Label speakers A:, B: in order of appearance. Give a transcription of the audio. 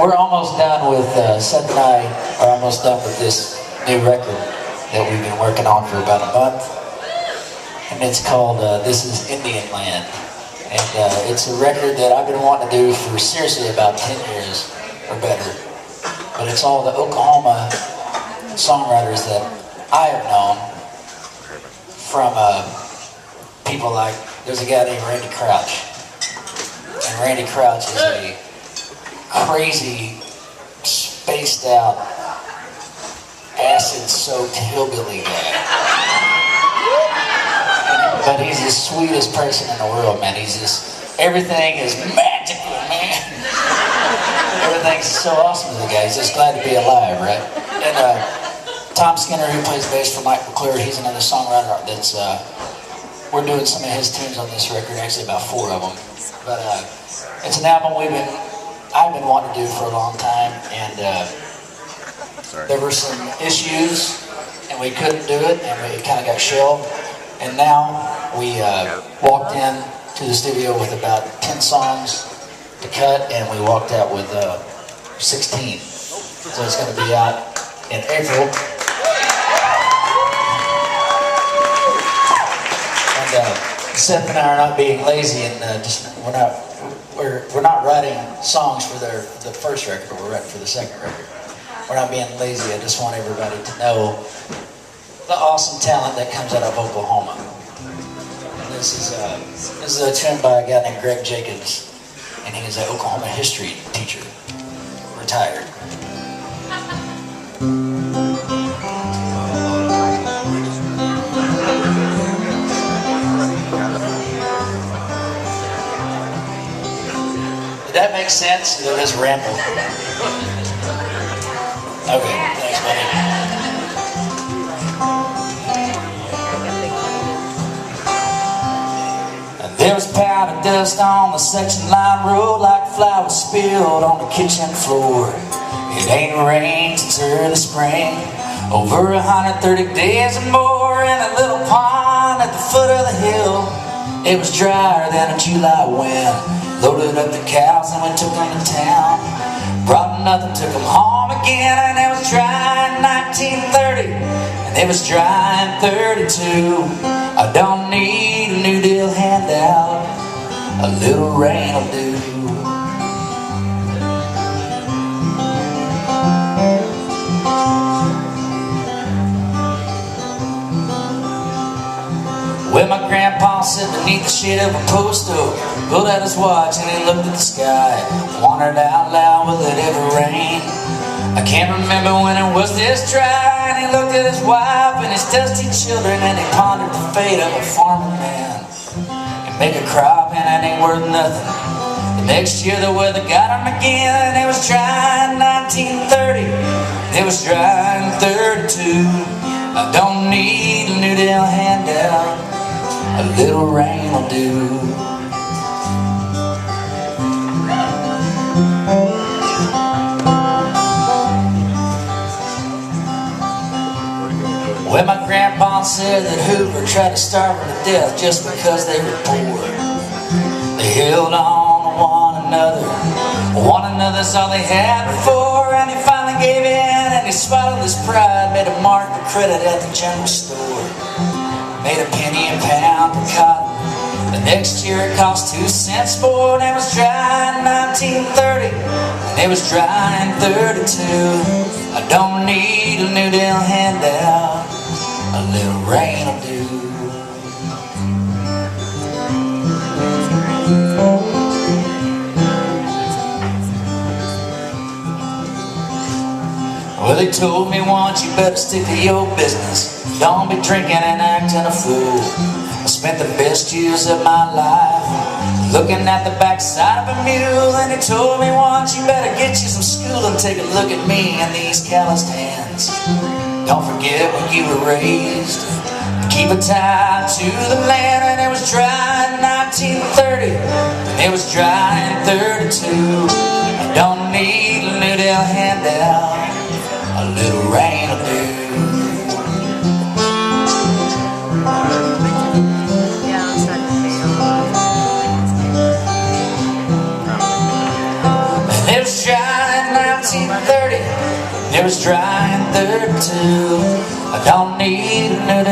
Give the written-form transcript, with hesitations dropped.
A: we're almost done with, Seth and I are almost done with this new record that we've been working on for about a month. And it's called This Is Indian Land. And it's a record that I've been wanting to do for seriously about 10 years or better. But it's all the Oklahoma songwriters that I have known from people like, there's a guy named Randy Crouch. And Randy Crouch is a crazy, spaced out, acid-soaked hillbilly guy. But he's the sweetest person in the world, man. He's just, everything is magical, man. Everything's so awesome with the guy. He's just glad to be alive, right? And Tom Skinner, who plays bass for Mike McClure, he's another songwriter that's, we're doing some of his tunes on this record, actually about 4 of them. But it's an album I've been wanting to do for a long time, and there were some issues, and we couldn't do it, and we kind of got shelved. And now we walked in to the studio with about 10 songs to cut, and we walked out with 16. So it's going to be out in April. And Seth and I are not being lazy, and we're not writing songs for the first record, but we're writing for the second record. We're not being lazy. I just want everybody to know the awesome talent that comes out of Oklahoma. And this is a tune by a guy named Greg Jacobs, and he is an Oklahoma history teacher, retired. Did that make sense? Or just ramble? Okay, thanks, buddy. There was powder dust on the section line road, like flowers spilled on the kitchen floor. It ain't rained since early spring, over 130 days or more. In a little pond at the foot of the hill, it was drier than a July wind. Loaded up the cows and we took them to town. Brought nothing, took them home again. And it was dry in 1930, and it was dry in 32. I don't need a New Deal handout, a little rain will do. Well, my grandpa sat beneath the shade of a post oak, pulled out his watch and he looked at the sky, wondered out loud, will it ever rain? I can't remember when it was this dry. And he looked at his wife and his dusty children, and he pondered the fate of a farmer man. You make a crop and it ain't worth nothing. The next year the weather got him again. It was dry in 1930, it was dry in 32. I don't need a New Deal handout, a little rain will do. Well, my grandpa said that Hoover tried to starve them to death just because they were poor. They held on to one another's all they had before. And he finally gave in and he swallowed his pride, made a mark for credit at the general store. Made a penny a pound for cotton. The next year it cost 2 cents more. And it was dry in 1930, and it was dry in 32. I don't need a New Deal handout, a little rain will do. Well, they told me once, you better stick to your business. Don't be drinking and acting a fool. I spent the best years of my life looking at the backside of a mule. And he told me once, you better get you some school and take a look at me and these calloused hands. Don't forget when you were raised, keep a tie to the land. And it was dry in 1930, and it was dry in 32. I don't need a New Deal handout, a little rain will do. And it was dry in 1930, it was dry in 32. I don't need another